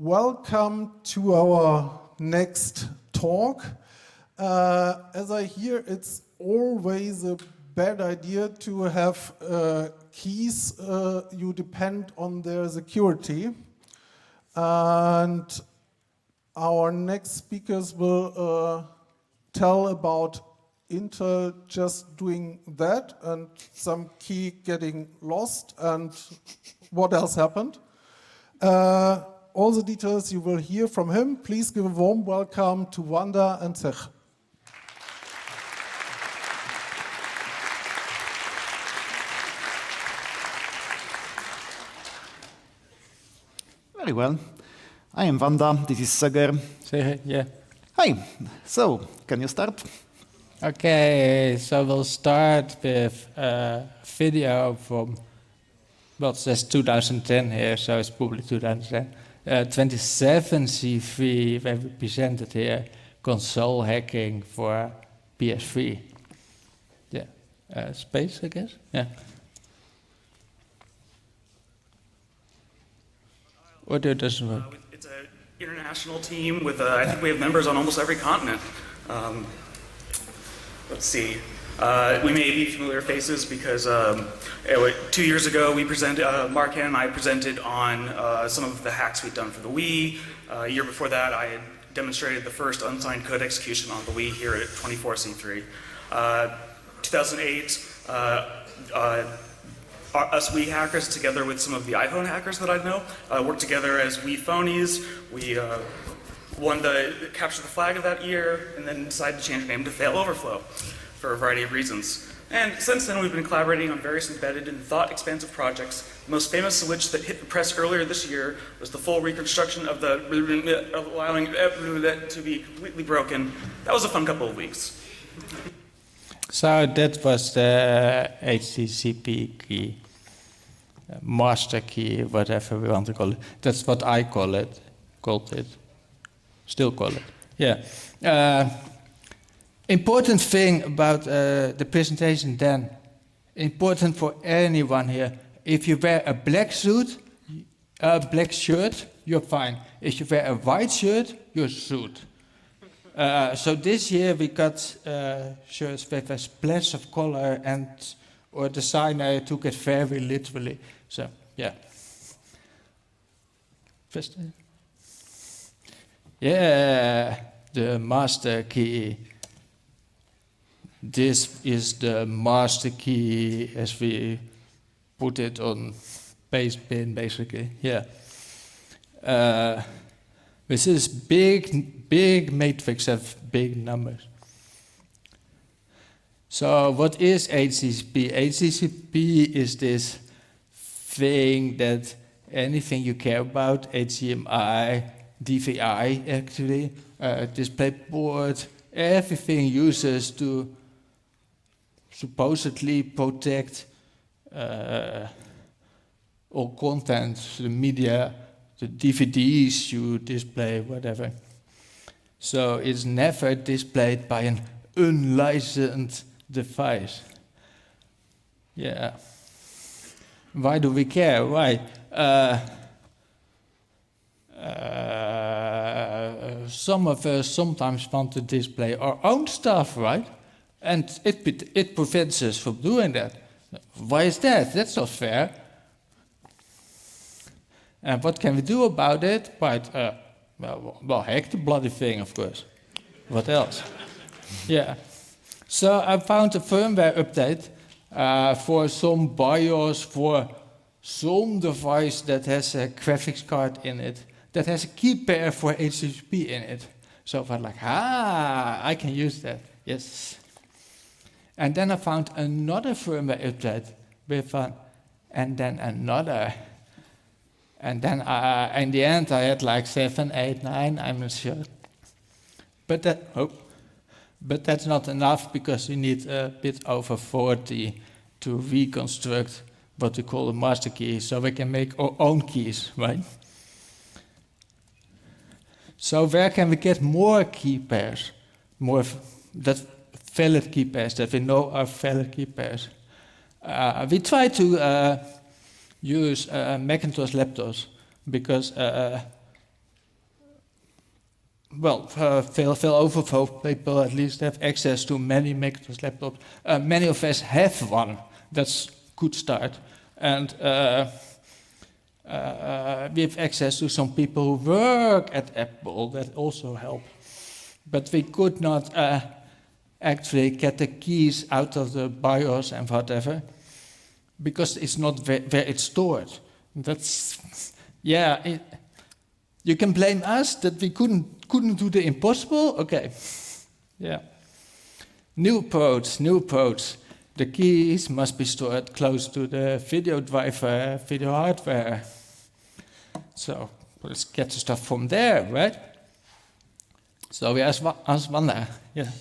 welcome to our next talk. As I hear, it's always a bad idea to have keys. You depend on their security. And our next speakers will tell about Intel just doing that and some key getting lost and what else happened. All the details you will hear from him. Please give a warm welcome to Wanda and Zech. Very well. I am Wanda, this is Sagar. Say hi, yeah. Hi, so can you start? Okay, so we'll start with a video from, well, it says 2010 here, so it's probably 2010. 27 CV where we presented here console hacking for PS3. Yeah, space, I guess, yeah. Or it doesn't work? It's an international team with, I think we have members on almost every continent. Let's see. We may be familiar faces because 2 years ago we presented, Mark and I presented on some of the hacks we'd done for the Wii. A year before that I had demonstrated the first unsigned code execution on the Wii here at 24C3. 2008, us Wii hackers together with some of the iPhone hackers that I know worked together as Wii phonies. We won the capture the flag of that year and then decided to change the name to Fail Overflow for a variety of reasons. And since then we've been collaborating on various embedded and thought-expansive projects, the most famous of which that hit the press earlier this year was the full reconstruction of the allowing it to be completely broken. That was a fun couple of weeks. So that was the HDCP key, master key, whatever we want to call it. That's what I called it, still call it, yeah. Important thing about the presentation then, important for anyone here, if you wear a black suit, black shirt, you're fine. If you wear a white shirt, you're suit. So this year we got shirts with a splash of color and our designer took it very literally. So, yeah. First, yeah, the master key. This is the master key as we put it on pastebin, basically. Yeah. This is big matrix of big numbers. So what is HDCP? HDCP is this thing that anything you care about, HDMI, DVI actually, DisplayPort, everything uses to supposedly protect all content, the media, the DVDs you display, whatever. So it's never displayed by an unlicensed device. Yeah. Why do we care? Why? Some of us sometimes want to display our own stuff, right? And it prevents us from doing that. Why is that? That's not fair. And what can we do about it? Right, well, hack the bloody thing, of course. What else? Yeah. So I found a firmware update for some BIOS for some device that has a graphics card in it, that has a key pair for HDCP in it. So I was like, I can use that, yes. And then I found another firmware update with and then another. And then in the end I had like 7, 8, 9, I'm not sure. But that's not enough because you need a bit over 40 to reconstruct what we call a master key, so we can make our own keys, right? So where can we get more key pairs? More that valid key pairs that we know are valid key pairs. We try to use Macintosh laptops because fail overflow people at least have access to many Macintosh laptops. Many of us have one. That's good start. And we have access to some people who work at Apple that also help. But we could not actually get the keys out of the BIOS and whatever, because it's not where it's stored. That's, yeah, you can blame us that we couldn't do the impossible? Okay, yeah. New approach. The keys must be stored close to the video driver, video hardware. So let's get the stuff from there, right? So we ask Wanda. Yeah.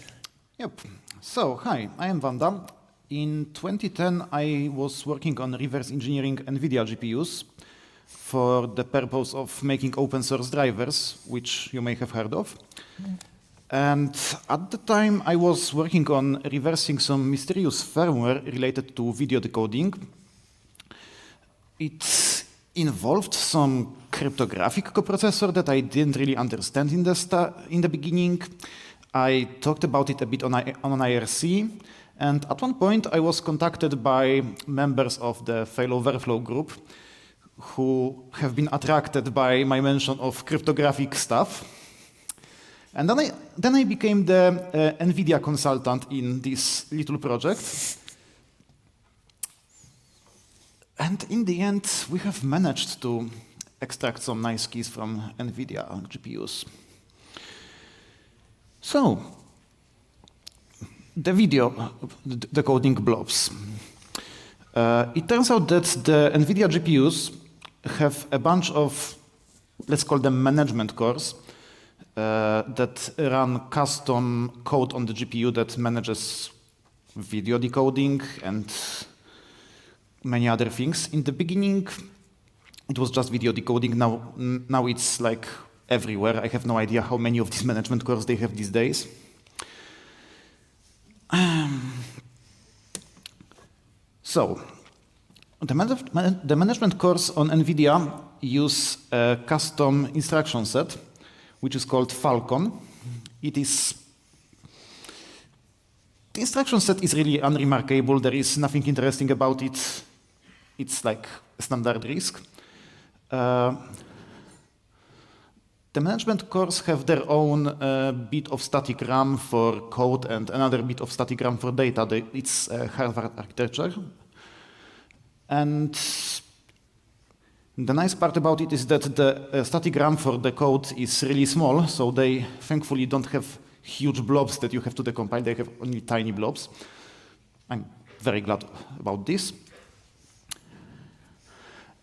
Yep. So, hi, I am Wanda. In 2010, I was working on reverse engineering Nvidia GPUs for the purpose of making open source drivers, which you may have heard of. And at the time, I was working on reversing some mysterious firmware related to video decoding. It involved some cryptographic coprocessor that I didn't really understand in the beginning. I talked about it a bit on IRC, and at one point I was contacted by members of the Fail Overflow group who have been attracted by my mention of cryptographic stuff. And then I became the Nvidia consultant in this little project. And in the end, we have managed to extract some nice keys from Nvidia GPUs. So, the video decoding blobs. It turns out that the Nvidia GPUs have a bunch of, let's call them management cores, that run custom code on the GPU that manages video decoding and many other things. In the beginning, it was just video decoding. Now it's like everywhere. I have no idea how many of these management cores they have these days. So, the management cores on Nvidia use a custom instruction set, which is called Falcon. The instruction set is really unremarkable. There is nothing interesting about it. It's like a standard RISC. The management cores have their own bit of static RAM for code and another bit of static RAM for data. It's a Harvard architecture. And the nice part about it is that the static RAM for the code is really small, so they thankfully don't have huge blobs that you have to decompile. They have only tiny blobs. I'm very glad about this.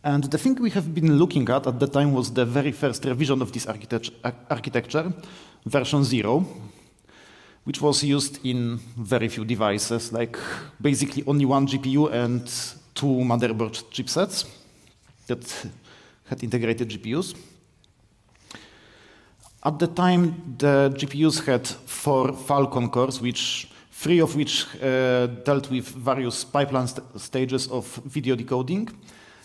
And the thing we have been looking at the time was the very first revision of this architecture, version 0, which was used in very few devices, like basically only one GPU and 2 motherboard chipsets that had integrated GPUs. At the time, the GPUs had 4 Falcon cores, 3 of which dealt with various pipeline stages of video decoding.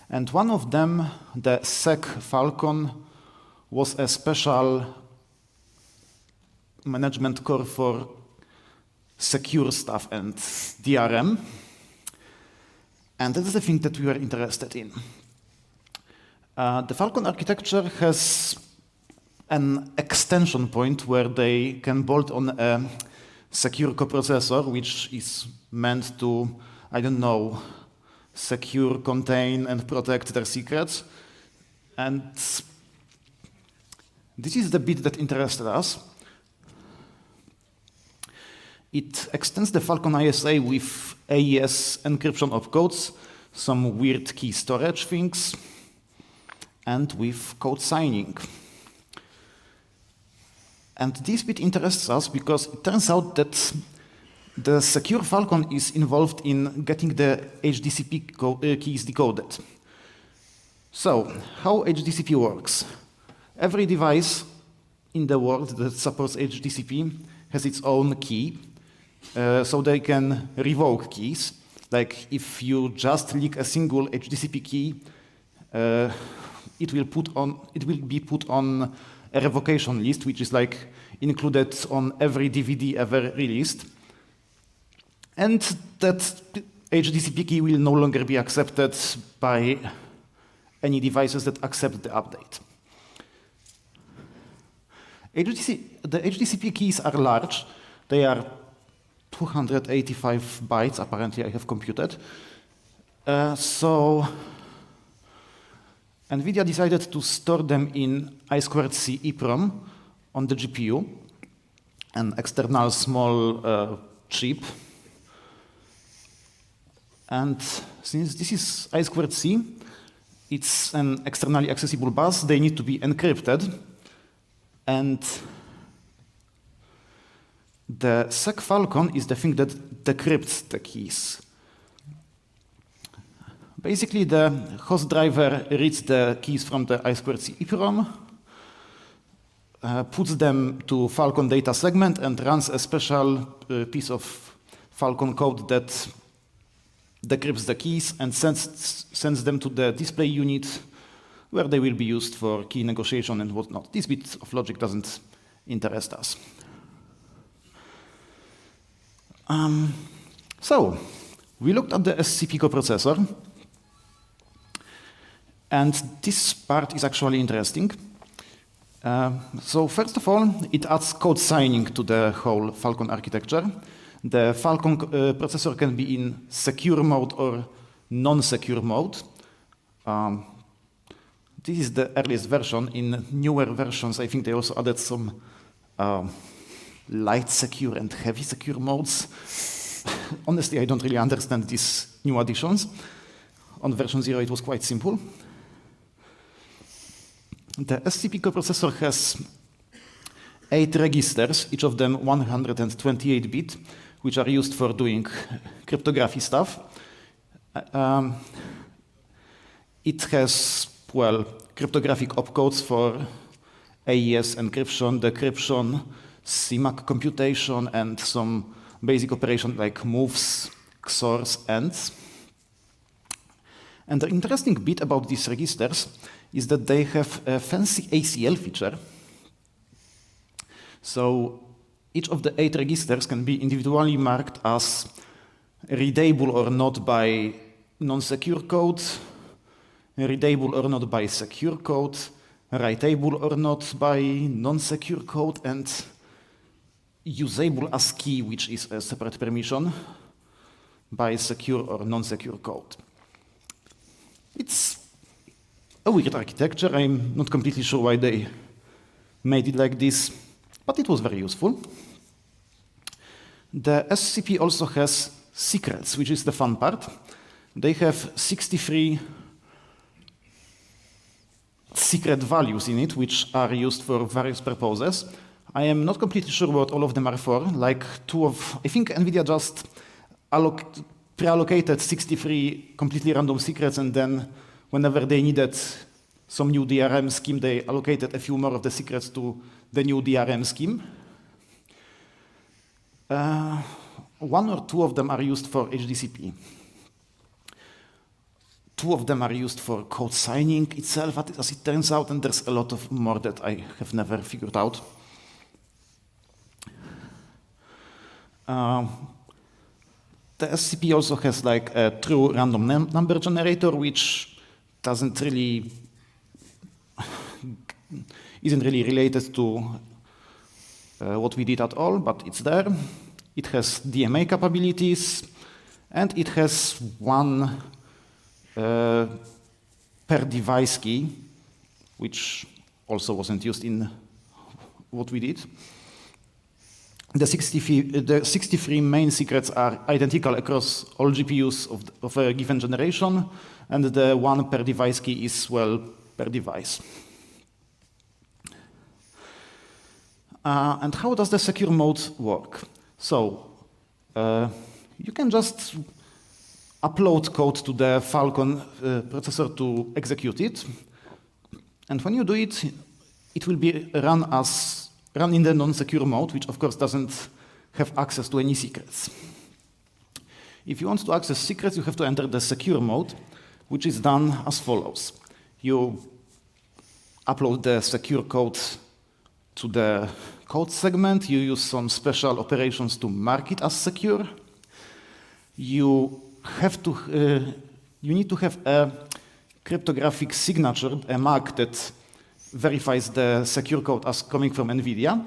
And one of them, the SEC Falcon, was a special management core for secure stuff and DRM. And that is the thing that we were interested in. The Falcon architecture has an extension point where they can bolt on a secure coprocessor, which is meant to, I don't know, secure, contain, and protect their secrets. And this is the bit that interested us. It extends the Falcon ISA with AES encryption opcodes, some weird key storage things, and with code signing. And this bit interests us because it turns out that the secure Falcon is involved in getting the HDCP keys decoded. So, how HDCP works? Every device in the world that supports HDCP has its own key, so they can revoke keys. Like if you just leak a single HDCP key, it will be put on a revocation list, which is like included on every DVD ever released. And that HDCP key will no longer be accepted by any devices that accept the update. The HDCP keys are large. They are 285 bytes, apparently I have computed. So Nvidia decided to store them in I2C EEPROM on the GPU, an external small chip. And since this is I2C, it's an externally accessible bus, they need to be encrypted. And the sec Falcon is the thing that decrypts the keys. Basically, the host driver reads the keys from the I2C EEPROM, puts them to Falcon data segment, and runs a special piece of Falcon code that decrypts the keys and sends them to the display unit, where they will be used for key negotiation and whatnot. This bit of logic doesn't interest us. So, we looked at the SCP coprocessor, and this part is actually interesting. So first of all, it adds code signing to the whole Falcon architecture. The Falcon processor can be in secure mode or non-secure mode. This is the earliest version. In newer versions, I think they also added some light secure and heavy secure modes. Honestly, I don't really understand these new additions. On version 0, it was quite simple. The SCP coprocessor has 8 registers, each of them 128-bit, which are used for doing cryptography stuff. It has, well, cryptographic opcodes for AES encryption, decryption, CMAC computation, and some basic operations like moves, XORs, ANDs. And the interesting bit about these registers is that they have a fancy ACL feature. So each of the 8 registers can be individually marked as readable or not by non-secure code, readable or not by secure code, writable or not by non-secure code, and usable as key, which is a separate permission, by secure or non-secure code. It's a weird architecture. I'm not completely sure why they made it like this, but it was very useful. The SCP also has secrets, which is the fun part. They have 63 secret values in it, which are used for various purposes. I am not completely sure what all of them are for. Like I think Nvidia just pre-allocated 63 completely random secrets, and then whenever they needed some new DRM scheme, they allocated a few more of the secrets to the new DRM scheme. 1 or 2 of them are used for HDCP. 2 of them are used for code signing itself, as it turns out, and there's a lot of more that I have never figured out. The SCP also has like a true random number generator, which isn't really related to what we did at all, but it's there. It has DMA capabilities, and it has 1 per device key, which also wasn't used in what we did. The 63 main secrets are identical across all GPUs of a given generation, and the 1 per device key is, well, per device. And how does the secure mode work? So, you can just upload code to the Falcon processor to execute it. And when you do it, it will be run in the non-secure mode, which of course doesn't have access to any secrets. If you want to access secrets, you have to enter the secure mode, which is done as follows. You upload the secure code to the code segment. You use some special operations to mark it as secure. You need to have a cryptographic signature, a mark that verifies the secure code as coming from Nvidia.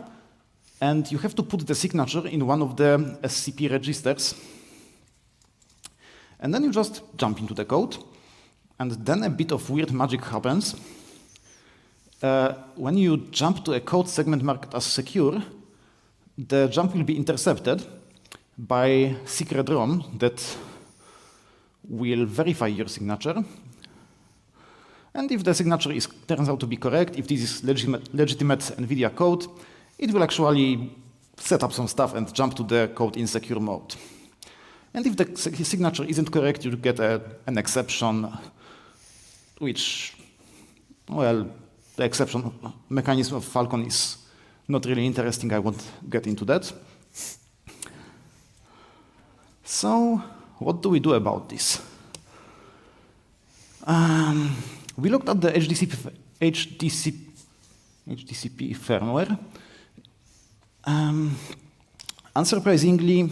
And you have to put the signature in one of the SCP registers. And then you just jump into the code. And then a bit of weird magic happens. When you jump to a code segment marked as secure, the jump will be intercepted by secret ROM that will verify your signature. And if the signature turns out to be correct, if this is legitimate Nvidia code, it will actually set up some stuff and jump to the code in secure mode. And if the signature isn't correct, you get an exception, which, well, the exception mechanism of Falcon is not really interesting. I won't get into that. So, what do we do about this? We looked at the HDCP firmware. Unsurprisingly,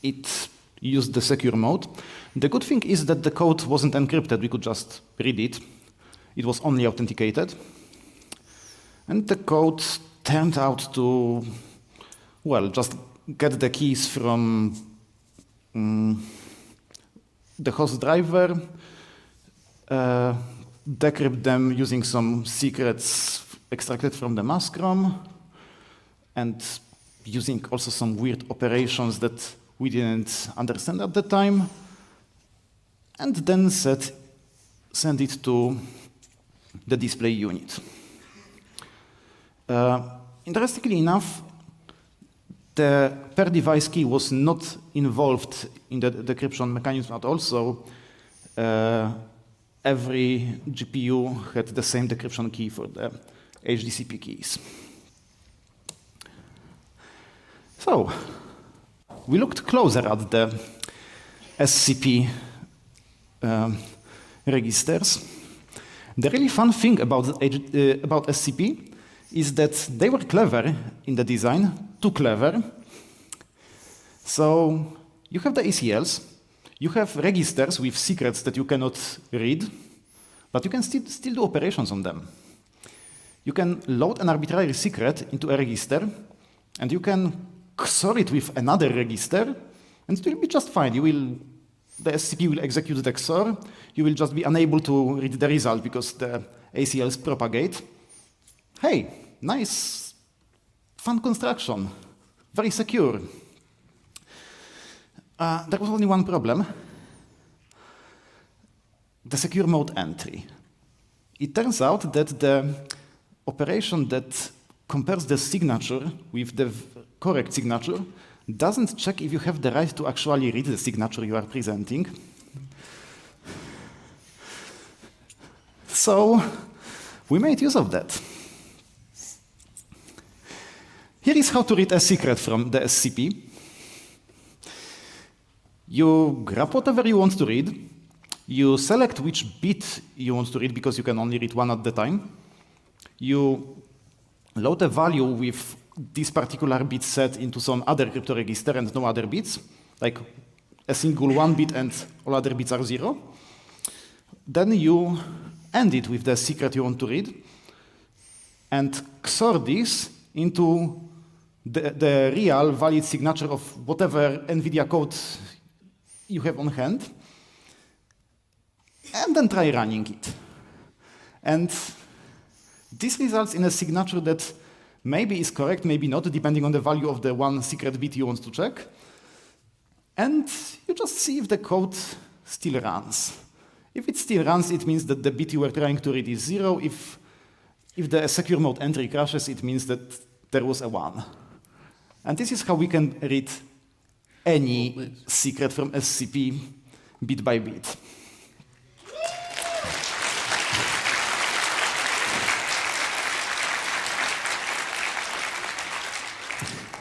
it used the secure mode. The good thing is that the code wasn't encrypted. We could just read it. It was only authenticated. And the code turned out to, well, just get the keys from the host driver, decrypt them using some secrets extracted from the mask ROM, and using also some weird operations that we didn't understand at the time, and then send it to the display unit. Interestingly enough, the per device key was not involved in the decryption mechanism at all, so every GPU had the same decryption key for the HDCP keys. So, we looked closer at the SCP registers. The really fun thing about SCP is that they were clever in the design, too clever. So you have the ACLs, you have registers with secrets that you cannot read, but you can still do operations on them. You can load an arbitrary secret into a register, and you can XOR it with another register, and it will be just fine. The SCP will execute the XOR. You will just be unable to read the result because the ACLs propagate. Hey, nice, fun construction, very secure. There was only one problem. The secure mode entry. It turns out that the operation that compares the signature with the correct signature doesn't check if you have the right to actually read the signature you are presenting. So we made use of that. Here is how to read a secret from the SCP. You grab whatever you want to read. You select which bit you want to read because you can only read one at a time. You load a value with this particular bit set into some other crypto register and no other bits, like a single 1 bit and all other bits are 0. Then you end it with the secret you want to read and XOR this into the real valid signature of whatever Nvidia code you have on hand, and then try running it. And this results in a signature that maybe is correct, maybe not, depending on the value of the one secret bit you want to check. And you just see if the code still runs. If it still runs, it means that the bit you were trying to read is 0. If the secure mode entry crashes, it means that there was a 1. And this is how we can read any secret from SCP bit by bit.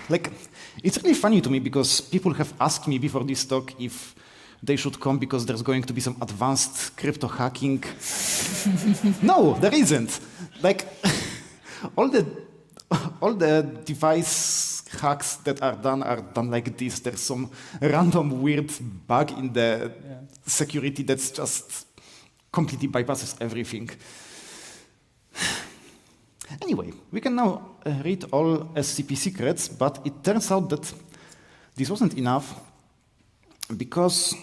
Like, it's really funny to me because people have asked me before this talk if they should come because there's going to be some advanced crypto hacking. No, there isn't. Like, all the device hacks that are done like this. There's some random weird bug in the security that's just completely bypasses everything. Anyway, we can now read all SCP secrets, but it turns out that this wasn't enough because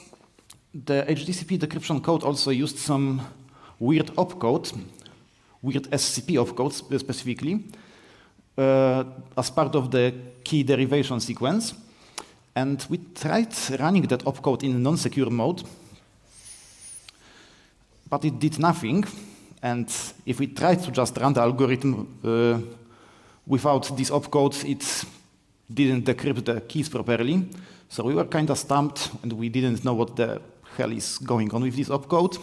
the HDCP decryption code also used some weird opcode, weird SCP opcodes specifically, as part of the key derivation sequence. And we tried running that opcode in non-secure mode, but it did nothing. And if we tried to just run the algorithm without this opcode, it didn't decrypt the keys properly. So we were kind of stumped, and we didn't know what the hell is going on with this opcode.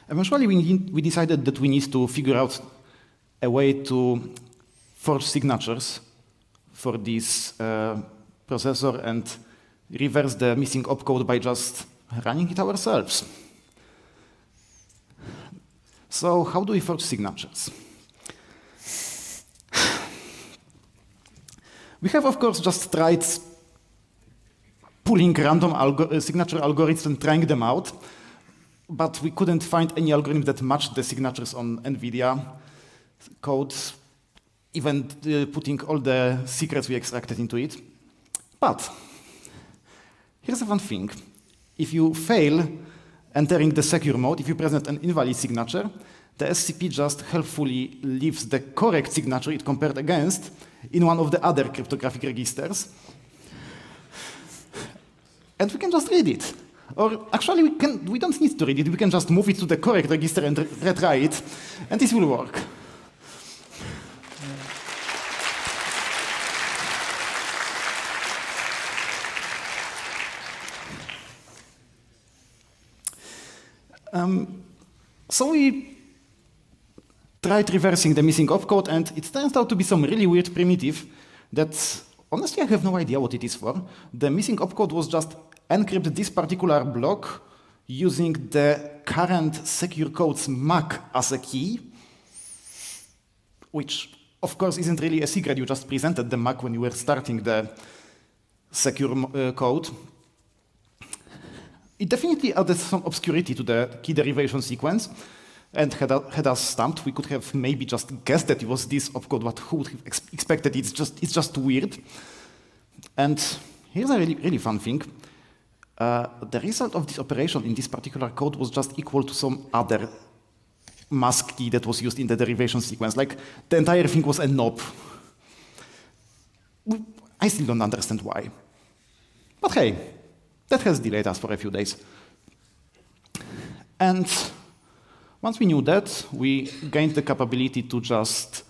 Eventually, we decided that we need to figure out a way to forge signatures for this processor and reverse the missing opcode by just running it ourselves. So how do we forge signatures? We have, of course, just tried pulling random signature algorithms and trying them out, but we couldn't find any algorithm that matched the signatures on Nvidia code, even putting all the secrets we extracted into it. But here's a fun thing. If you fail entering the secure mode, if you present an invalid signature, the SCP just helpfully leaves the correct signature it compared against in one of the other cryptographic registers. And we can just read it. Or actually, we don't need to read it. We can just move it to the correct register and retry it, and this will work. So we tried reversing the missing opcode, and it turns out to be some really weird primitive that, honestly, I have no idea what it is for. The missing opcode was just encrypt this particular block using the current secure code's MAC as a key, which, of course, isn't really a secret. You just presented the MAC when you were starting the secure code. It definitely added some obscurity to the key derivation sequence and had us stumped. We could have maybe just guessed that it was this opcode, but who would have expected it? It's just weird. And here's a really fun thing. The result of this operation in this particular code was just equal to some other mask key that was used in the derivation sequence. Like, the entire thing was a knob. I still don't understand why. But hey, that has delayed us for a few days. And once we knew that, we gained the capability to just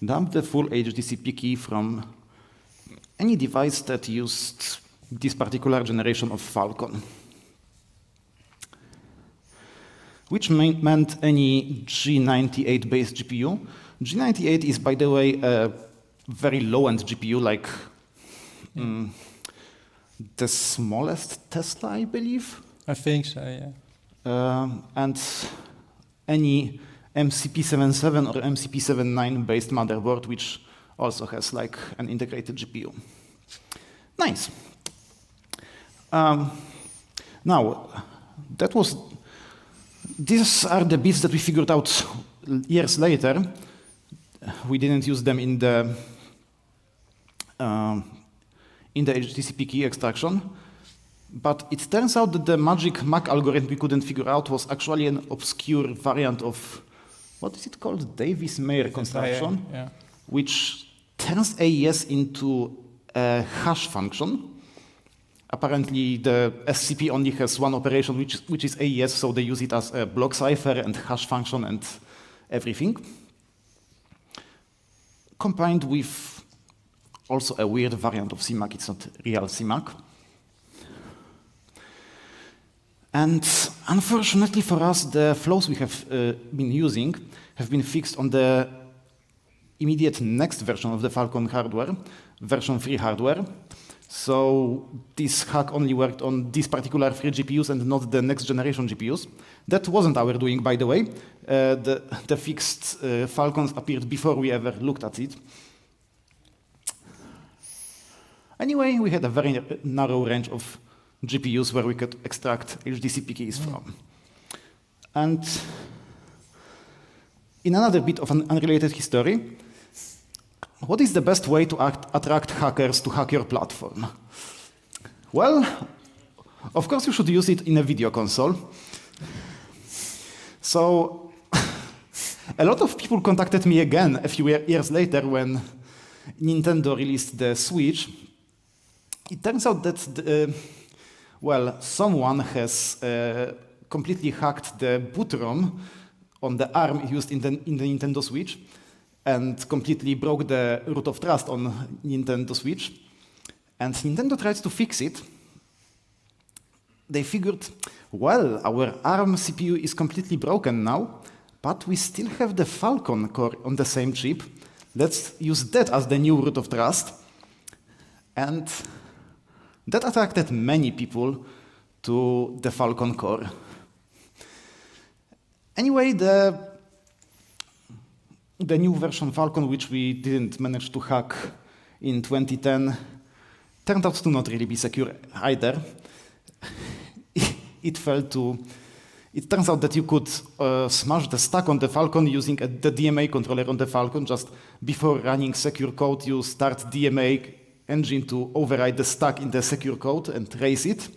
dump the full HDCP key from any device that used this particular generation of Falcon, which meant any G98-based GPU. G98 is, by the way, a very low-end GPU, like the smallest Tesla, I believe. I think so, yeah. And any MCP77 or MCP79 based motherboard, which also has like an integrated GPU. Nice. Now, these are the bits that we figured out years later. We didn't use them in the HDCP key extraction, but it turns out that the magic MAC algorithm we couldn't figure out was actually an obscure variant of, what is it called? Davis-Mayer construction, Yeah. which turns AES into a hash function. Apparently, the SCP only has one operation, which is AES, so they use it as a block cipher and hash function and everything, combined with also a weird variant of CMAC. It's not real CMAC. And unfortunately for us, the flows we have been using have been fixed on the immediate next version of the Falcon hardware, version 3 hardware. So this hack only worked on these particular 3 GPUs and not the next generation GPUs. That wasn't our doing, by the way. The fixed Falcons appeared before we ever looked at it. Anyway, we had a very narrow range of GPUs where we could extract HDCP keys from. And in another bit of an unrelated history, what is the best way to attract hackers to hack your platform? Well, of course you should use it in a video console. So a lot of people contacted me again a few years later when Nintendo released the Switch. It turns out that, someone has completely hacked the boot ROM on the ARM used in the Nintendo Switch and completely broke the root of trust on Nintendo Switch. And Nintendo tried to fix it. They figured, well, our ARM CPU is completely broken now, but we still have the Falcon core on the same chip. Let's use that as the new root of trust. And that attracted many people to the Falcon core. Anyway, the new version Falcon, which we didn't manage to hack in 2010, turned out to not really be secure either. It turns out that you could smash the stack on the Falcon using the DMA controller on the Falcon. Just before running secure code, you start DMA engine to override the stack in the secure code and trace it.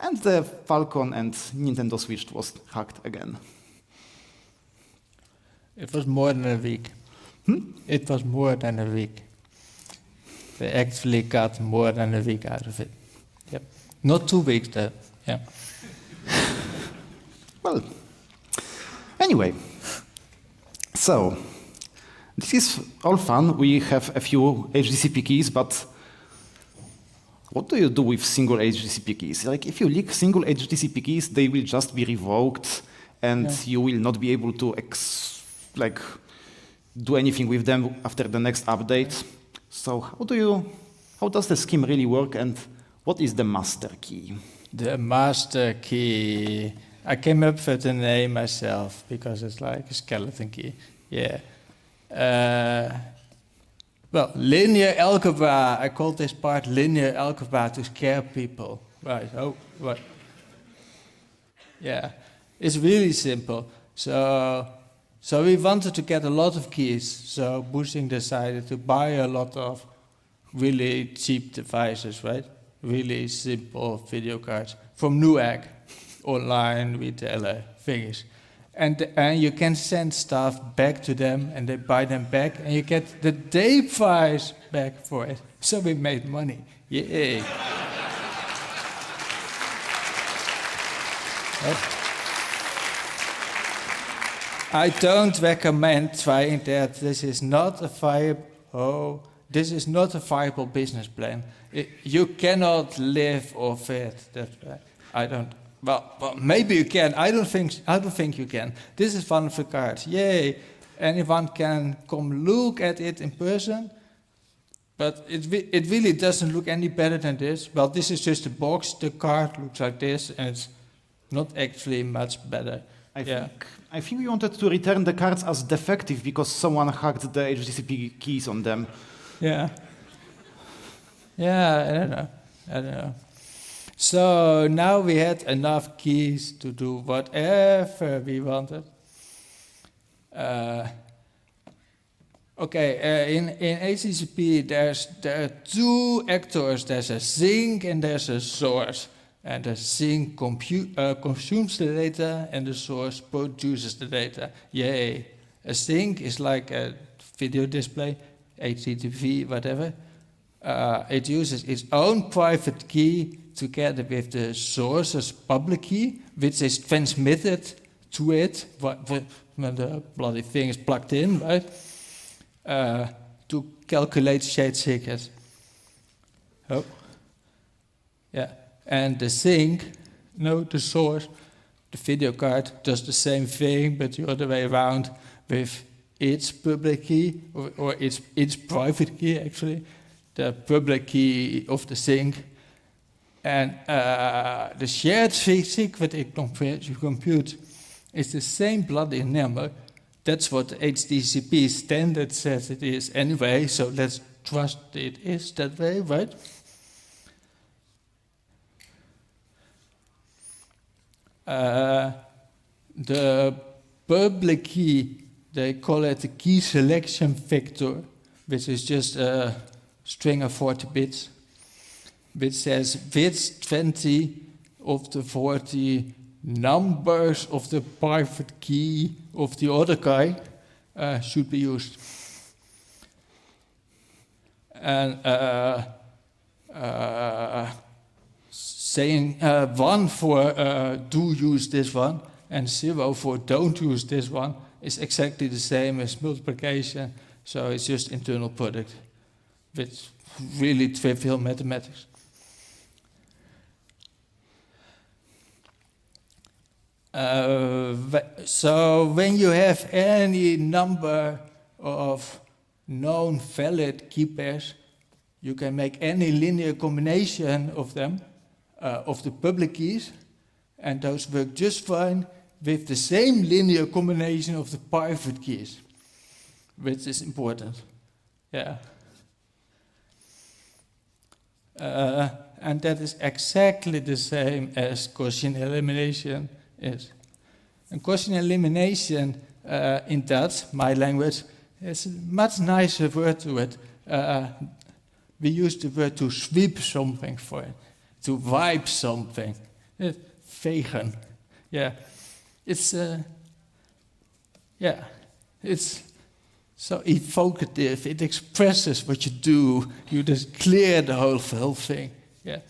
And the Falcon and Nintendo Switch was hacked again. It was more than a week. It was more than a week. They actually got more than a week out of it. Yep. Not 2 weeks though. Yeah. Well, anyway, so this is all fun. We have a few HDCP keys, but what do you do with single HDCP keys? Like, if you leak single HDCP keys, they will just be revoked, and you will not be able to do anything with them after the next update. So how does the scheme really work, and what is the master key? The master key. I came up with the name myself because it's like a skeleton key. Yeah. Linear algebra. I called this part linear algebra to scare people. Right. Oh, what? Yeah. It's really simple. So we wanted to get a lot of keys. So Bushing decided to buy a lot of really cheap devices, right? Really simple video cards from Newegg, online retailer thingies. And you can send stuff back to them and they buy them back and you get the day price back for it. So we made money. Yay. I don't recommend trying that. This is not a viable business plan. You cannot live off it. That's right. I don't. Well, maybe you can. I don't think you can. This is one of the cards. Yay! Anyone can come look at it in person, but it really doesn't look any better than this. Well, this is just a box. The card looks like this, and it's not actually much better. I think we wanted to return the cards as defective because someone hacked the HDCP keys on them. Yeah. Yeah, I don't know. So now we had enough keys to do whatever we wanted. In HDCP there are 2 actors. There's a sink and there's a source. And the sink consumes the data and the source produces the data. Yay. A sink is like a video display, HDTV, whatever. It uses its own private key together with the source's public key, which is transmitted to it when the bloody thing is plugged in, right? To calculate shade secrets. Oh. Yeah. And the sink, the source, the video card does the same thing, but the other way around with its public key, or its private key actually, the public key of the sink. And the shared secret you compute is the same bloody number. That's what the HDCP standard says it is anyway, so let's trust it is that way, right? The public key, they call it the key selection vector, which is just a string of 40 bits, which says which 20 of the 40 numbers of the private key of the other guy should be used. And saying 1 for do use this one and 0 for don't use this one is exactly the same as multiplication, so it's just internal product with really trivial mathematics. So when you have any number of known valid key pairs, you can make any linear combination of them, of the public keys, and those work just fine with the same linear combination of the private keys, which is important. Yeah. And that is exactly the same as Gaussian elimination is. And Gaussian elimination in Dutch, my language, is a much nicer word to it. We use the word to sweep something for it, to wipe something. Vegen. Yeah. It's so evocative. It expresses what you do. You just clear the whole thing. Yeah.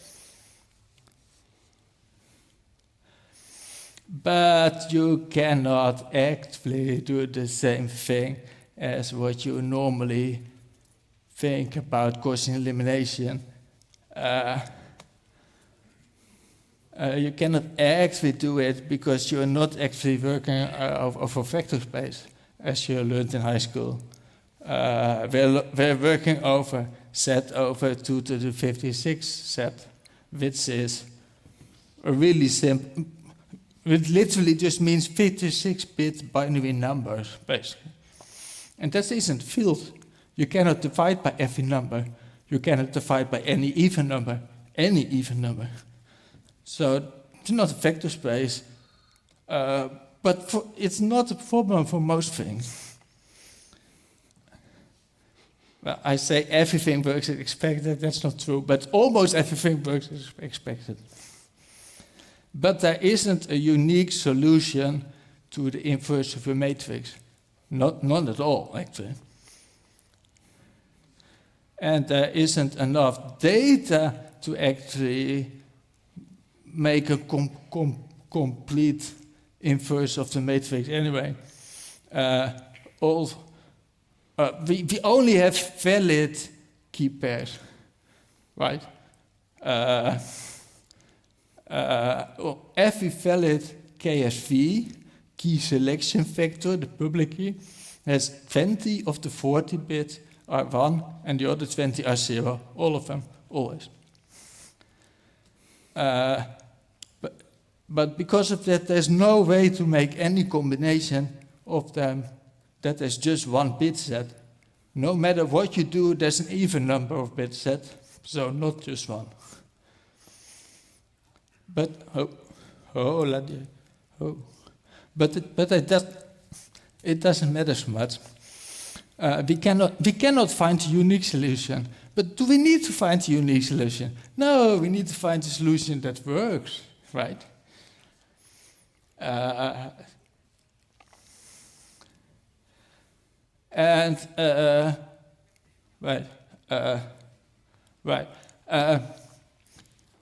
But you cannot actually do the same thing as what you normally think about Gaussian elimination. You cannot actually do it because you're not actually working over vector space, as you learned in high school. We're working over set over 2 to the 56 set, which is a really simple, it literally just means 56-bit binary numbers, basically. And that isn't filled. You cannot divide by every number. You cannot divide by any even number. So it's not a vector space, but it's not a problem for most things. Well, I say everything works as expected, that's not true, but almost everything works as expected. But there isn't a unique solution to the inverse of a matrix. None at all, actually. And there isn't enough data to actually make a complete inverse of the matrix anyway. We only have valid key pairs, right? Every valid KSV, key selection vector, the public key, has 20 of the 40 bits are 1 and the other 20 are 0. All of them, always. But because of that, there's no way to make any combination of them that is just one bit set. No matter what you do, there's an even number of bits set, so not just one. But it doesn't matter so much. We cannot find a unique solution. But do we need to find a unique solution? No, we need to find a solution that works, right?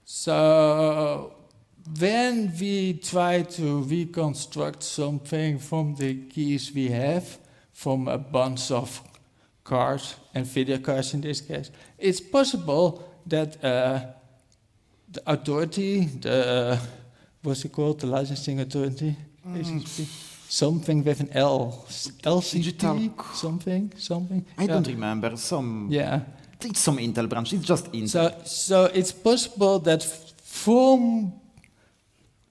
So when we try to reconstruct something from the keys we have, from a bunch of cards, Nvidia cards in this case, it's possible that the authority, what's it called, the licensing authority, something with an L, LCT, something. I don't remember, some it's some Intel branch. It's just Intel. So it's possible that from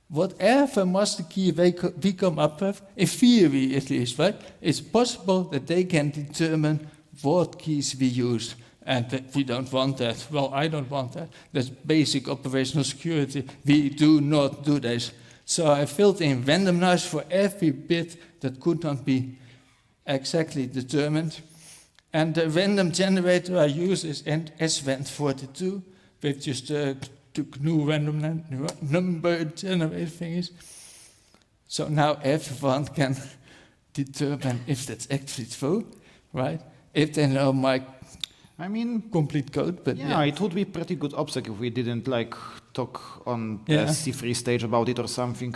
whatever master key we come up with, in theory at least, right? It's possible that they can determine what keys we use. And that we don't want that. Well, I don't want that. That's basic operational security. We do not do this. So I filled in randomness for every bit that could not be exactly determined. And the random generator I use is svent42, which is the GNU random number generator thingies. So now everyone can determine if that's actually true, right? If they know my complete code, but yeah, it would be pretty good obstacle if we didn't like talk on the C3 stage about it or something.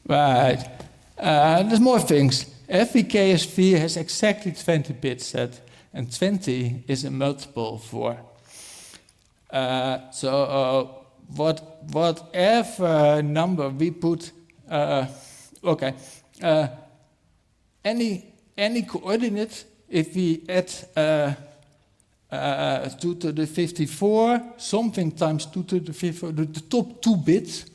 Right. There's more things. Every KSV has exactly 20 bits set, and 20 is a multiple of 4. Whatever number we put, any coordinate, if we add 2 to the 54, something times 2 to the 54, the top 2 bits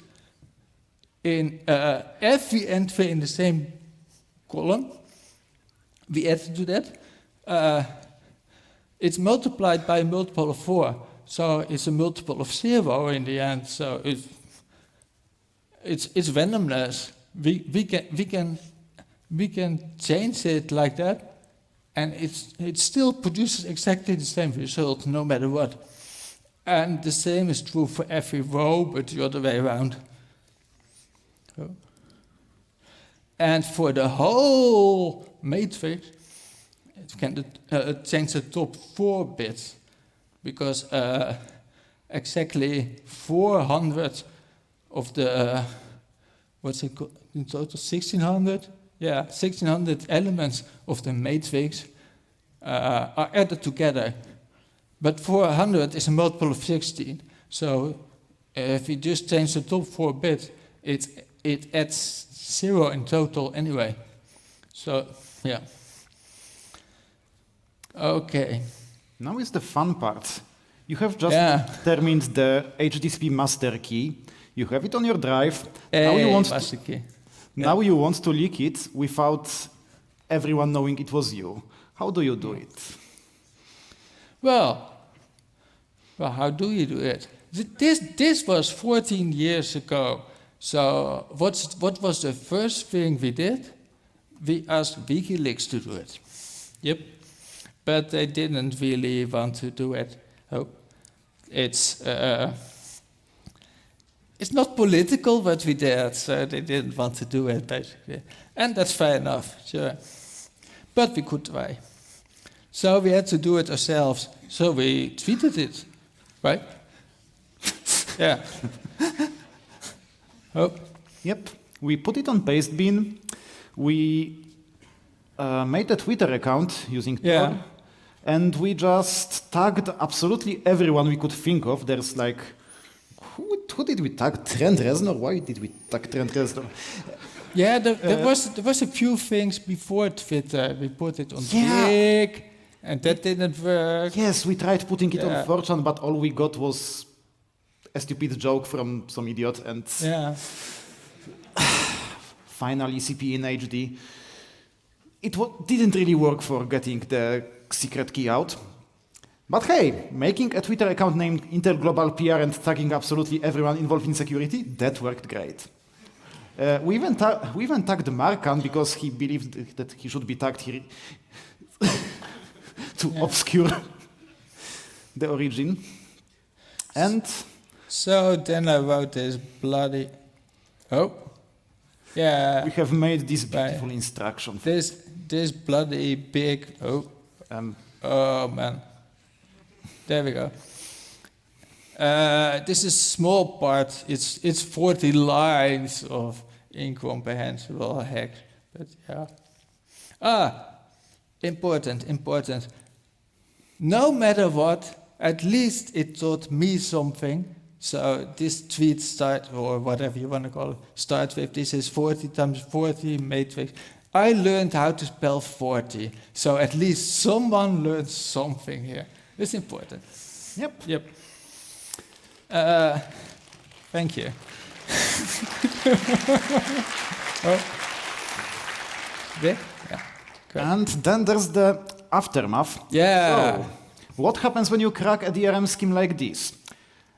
in every entry in the same column, we add to that. It's multiplied by a multiple of 4, so it's a multiple of 0 in the end. So it's randomness. We can change it like that, and it still produces exactly the same result, no matter what. And the same is true for every row, but the other way around. And for the whole matrix, it can change the top 4 bits, because exactly 400 of the, what's it called in total, 1600? Yeah, 1600 elements of the matrix are added together. But 400 is a multiple of 16. So if we just change the top 4 bits, it adds 0 in total anyway. So, yeah. Okay. Now is the fun part. You have just determined the HDCP master key. You have it on your drive. Now you want master key. Now you want to leak it without everyone knowing it was you. How do you do it? Well, how do you do it? This was 14 years ago. So what was the first thing we did? We asked WikiLeaks to do it. Yep. But they didn't really want to do it. Oh, it's not political what we did, so they didn't want to do it, basically. And that's fair enough, sure. But we could try. So we had to do it ourselves. So we tweeted it, right? Yeah. Oh. Yep. We put it on pastebin. We made a Twitter account using Tor. And we just tagged absolutely everyone we could think of. There's like, who did we tag? Trent Reznor? Why did we tag Trent Reznor? Yeah, there was a few things before Twitter. We put it on Gig, and that didn't work. Yes, we tried putting it on 4chan, but all we got was a stupid joke from some idiot, and finally CP in HD. It didn't really work for getting the secret key out. But hey, making a Twitter account named Interglobal PR and tagging absolutely everyone involved in security, that worked great. We even tagged Markan because he believed that he should be tagged here to obscure the origin. And so then I wrote this bloody... Oh. Yeah. We have made this beautiful instruction. This bloody big... Oh. Oh, man. There we go. This is a small part. It's 40 lines of incomprehensible hex. But yeah. Important. No matter what, at least it taught me something. So this tweet start, or whatever you want to call it, starts with this is 40 times 40 matrix. I learned how to spell 40, so at least someone learned something here. It's important. Yep. Yep. Thank you. There? Yeah. Great. And then there's the aftermath. Yeah. So, what happens when you crack a DRM scheme like this?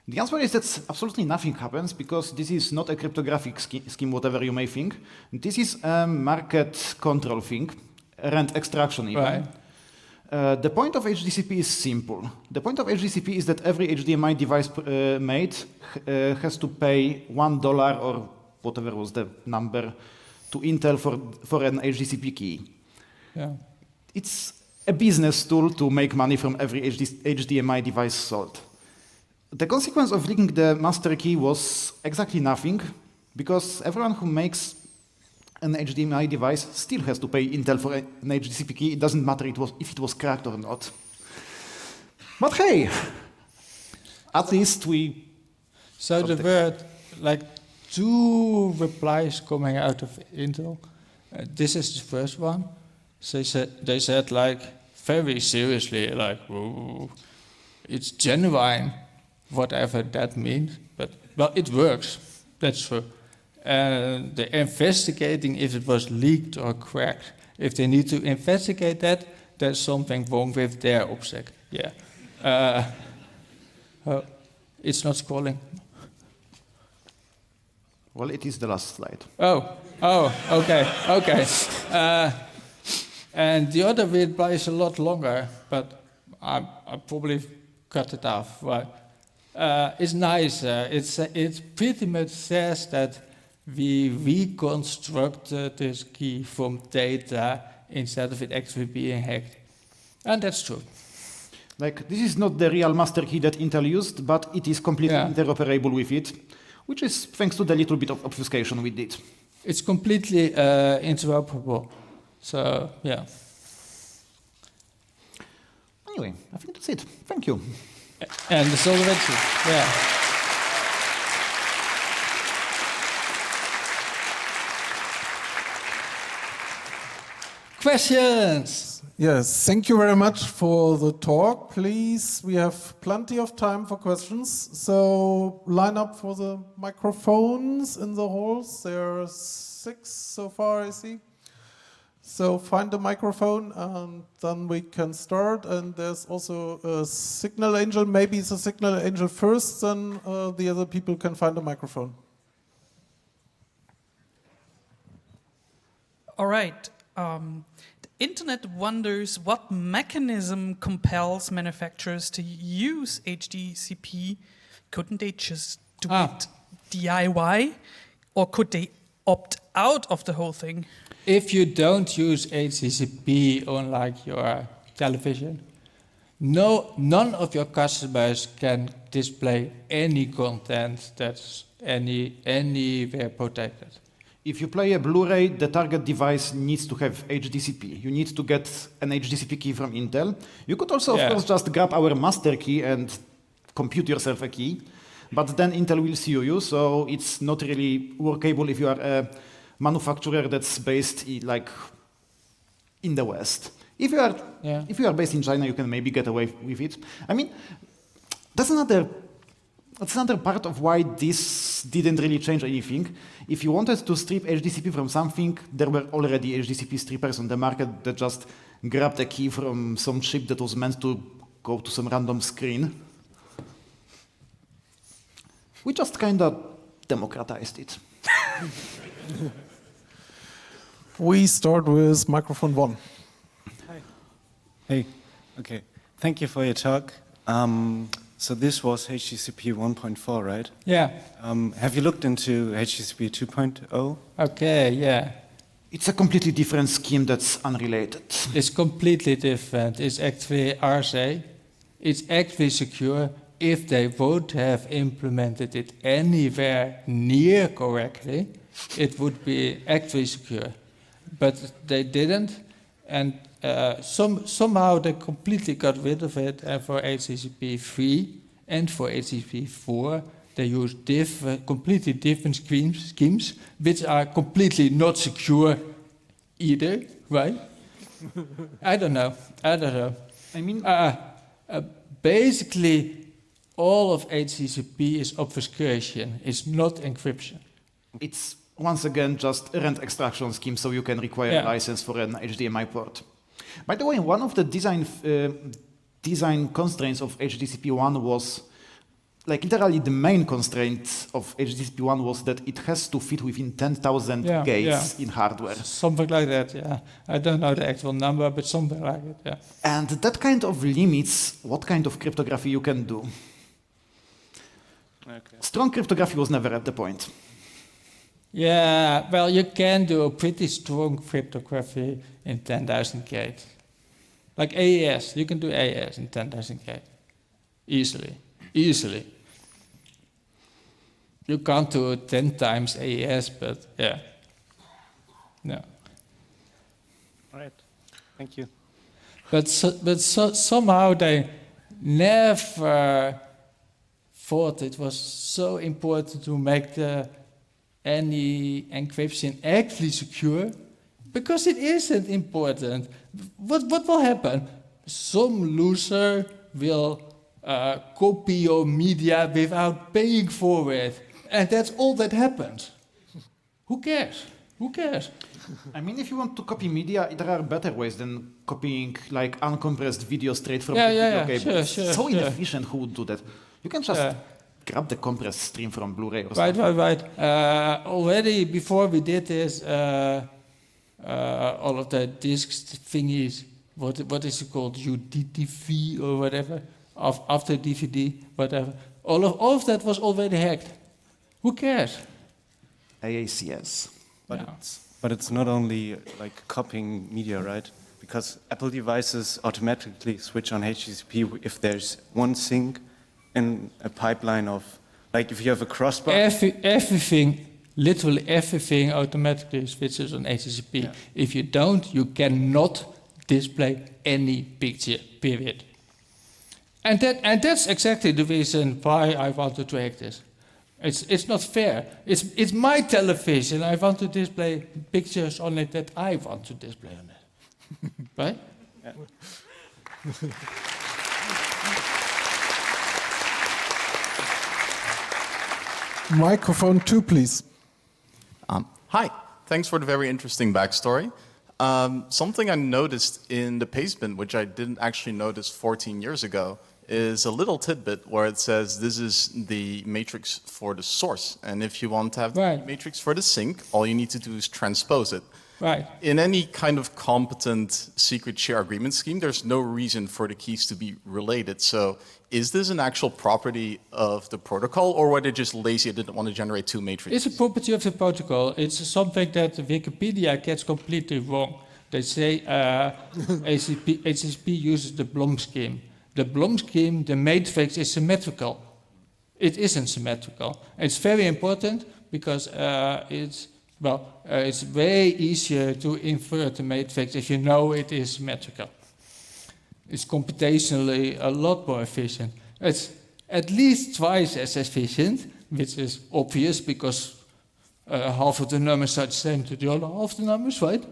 The answer is that absolutely nothing happens because this is not a cryptographic scheme, whatever you may think. This is a market control thing, rent extraction even. Right. The point of HDCP is simple. The point of HDCP is that every HDMI device made has to pay $1 or whatever was the number to Intel for an HDCP key. Yeah. It's a business tool to make money from every HDMI device sold. The consequence of leaking the master key was exactly nothing, because everyone who makes an HDMI device still has to pay Intel for an HDCP key. It doesn't matter if it was cracked or not. But hey, at least we... So there were like 2 replies coming out of Intel. This is the first one. So they said like very seriously, like, "Whoa, it's genuine, whatever that means, but well, it works. That's true. And they're investigating if it was leaked or cracked. If they need to investigate that, there's something wrong with their OPSEC. Yeah. Oh, it's not scrolling. Well, it is the last slide. Oh, okay. And the other reply is a lot longer, but I probably cut it off. Right. It's nice. It pretty much says that we reconstructed this key from data instead of it actually being hacked. And that's true. Like, this is not the real master key that Intel used, but it is completely interoperable with it, which is thanks to the little bit of obfuscation we did. It's completely interoperable. So, yeah. Anyway, I think that's it. Thank you. And the solvency, yeah. Questions? Yes, thank you very much for the talk. Please, we have plenty of time for questions. So line up for the microphones in the halls. There are 6 so far, I see. So find a microphone and then we can start. And there's also a signal angel. Maybe it's a signal angel first, then the other people can find a microphone. All right. The internet wonders what mechanism compels manufacturers to use HDCP. Couldn't they just do it DIY? Or could they opt out of the whole thing? If you don't use HDCP on like your television, none of your customers can display any content that's anywhere protected. If you play a Blu-ray, the target device needs to have HDCP. You need to get an HDCP key from Intel. You could also, of course, just grab our master key and compute yourself a key, but then Intel will sue you, so it's not really workable if you are a manufacturer that's based in the West. If you are based in China, you can maybe get away with it. I mean, that's another part of why this didn't really change anything. If you wanted to strip HDCP from something, there were already HDCP strippers on the market that just grabbed a key from some chip that was meant to go to some random screen. We just kind of democratized it. We start with microphone 1. Hi. Hey, okay. Thank you for your talk. So this was HDCP 1.4, right? Yeah. Have you looked into HDCP 2.0? Okay, yeah. It's a completely different scheme that's unrelated. It's completely different. It's actually RSA. It's actually secure. If they would have implemented it anywhere near correctly, it would be actually secure. But they didn't, and somehow they completely got rid of it. And for HDCP 3 and for HDCP 4, they use completely different schemes, which are completely not secure either, right? I don't know. I mean, Basically, all of HDCP is obfuscation. It's not encryption. it's once again just a rent extraction scheme, so you can require a license for an HDMI port. By the way, one of the design constraints of HDCP1 was, like literally the main constraint of HDCP1 was that it has to fit within 10,000 gates in hardware. Something like that, yeah. I don't know the actual number, but something like it, yeah. And that kind of limits what kind of cryptography you can do. Okay. Strong cryptography was never at the point. Yeah, well, you can do a pretty strong cryptography in 10,000 gates. Like AES, you can do AES in 10,000 gates. Easily. You can't do 10 times AES, but yeah. No. All right. Thank you. But somehow they never thought it was so important to make any encryption actually secure, because it isn't important. What will happen? Some loser will copy your media without paying for it, and that's all that happens. Who cares? I mean, if you want to copy media, there are better ways than copying like uncompressed video straight from the video cable. Sure, so inefficient, who would do that? You can just grab the compressed stream from Blu-ray or something. Right. Already before we did this, all of the discs thingies, what is it called, UDTV or whatever, after DVD, whatever. All of that was already hacked. Who cares? AACS. But it's not only like copying media, right? Because Apple devices automatically switch on HTTP if there's one sync in a pipeline of, like if you have a crossbar. Everything, literally everything automatically switches on HTTP. Yeah. If you don't, you cannot display any picture, period. And that's exactly the reason why I wanted to hack this. It's not fair. It's my television. I want to display pictures on it that I want to display on it. Right? Yeah. Microphone 2, please. Hi, thanks for the very interesting backstory. Something I noticed in the pastebin, which I didn't actually notice 14 years ago, is a little tidbit where it says this is the matrix for the source. And if you want to have the matrix for the sink, all you need to do is transpose it. Right. In any kind of competent secret share agreement scheme, there's no reason for the keys to be related. So is this an actual property of the protocol, or were they just lazy and didn't want to generate two matrices? It's a property of the protocol. It's something that Wikipedia gets completely wrong. They say HTTP uses the Blom scheme. The Blom scheme, the matrix is symmetrical. It isn't symmetrical. It's very important because it's way easier to invert the matrix if you know it is symmetrical. It's computationally a lot more efficient. It's at least twice as efficient, which is obvious because half of the numbers are the same to the other half of the numbers, right?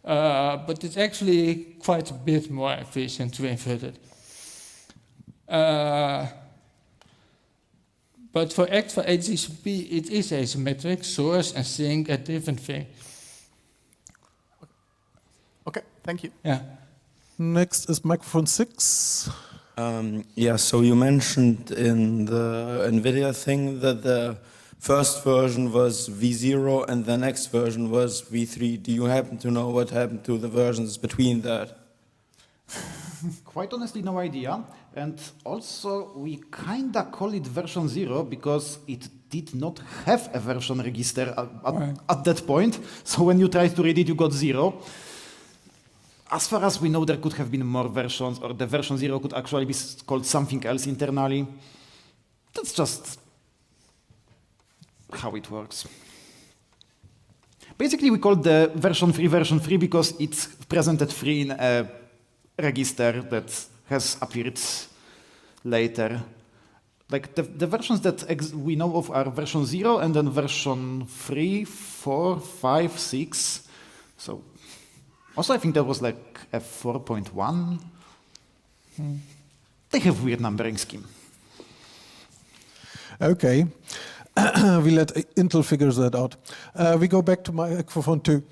But it's actually quite a bit more efficient to invert it. But for HDCP, it is asymmetric. Source and sink a different thing. Okay, thank you. Yeah. Next is microphone 6. Yeah, so you mentioned in the Nvidia thing that the first version was V0 and the next version was V3. Do you happen to know what happened to the versions between that? Quite honestly, no idea. And also, we kinda call it version 0 because it did not have a version register at that point. So when you tried to read it, you got 0. As far as we know, there could have been more versions, or the version 0 could actually be called something else internally. That's just how it works. Basically, we call the version 3 because it's presented free in a register that has appeared later. Like the versions that we know of are version 0 and then version 3, 4, 5, 6. So Also, I think there was like a 4.1. They have weird numbering scheme. Okay. We let Intel figure that out. We go back to microphone 2.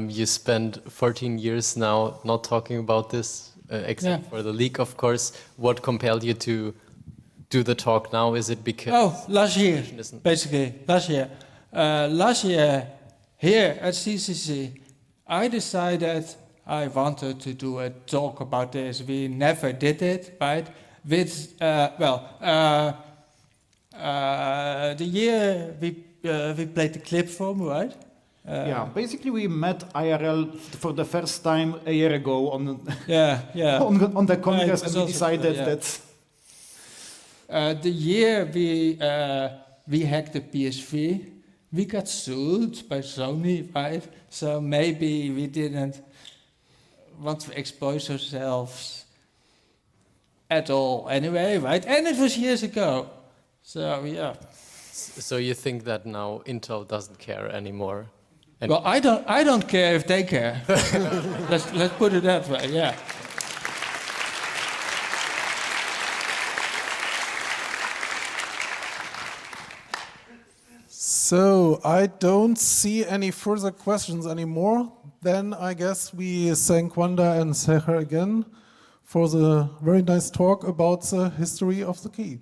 You spent 14 years now not talking about this, except for the leak, of course. What compelled you to do the talk now? Is it because... Oh, last year, basically, last year. Last year, here at CCC, I decided I wanted to do a talk about this. We never did it, right? With, the year we played the clip from, right? Yeah, basically we met IRL for the first time a year ago on on the Congress, and we decided that the year we hacked the PS3, we got sued by Sony, right? So maybe we didn't want to expose ourselves at all anyway, right? And it was years ago. So yeah. So you think that now Intel doesn't care anymore? And well, I don't care if they care. let's put it that way, yeah. So I don't see any further questions anymore. Then I guess we thank Wanda and Seher again for the very nice talk about the history of the key.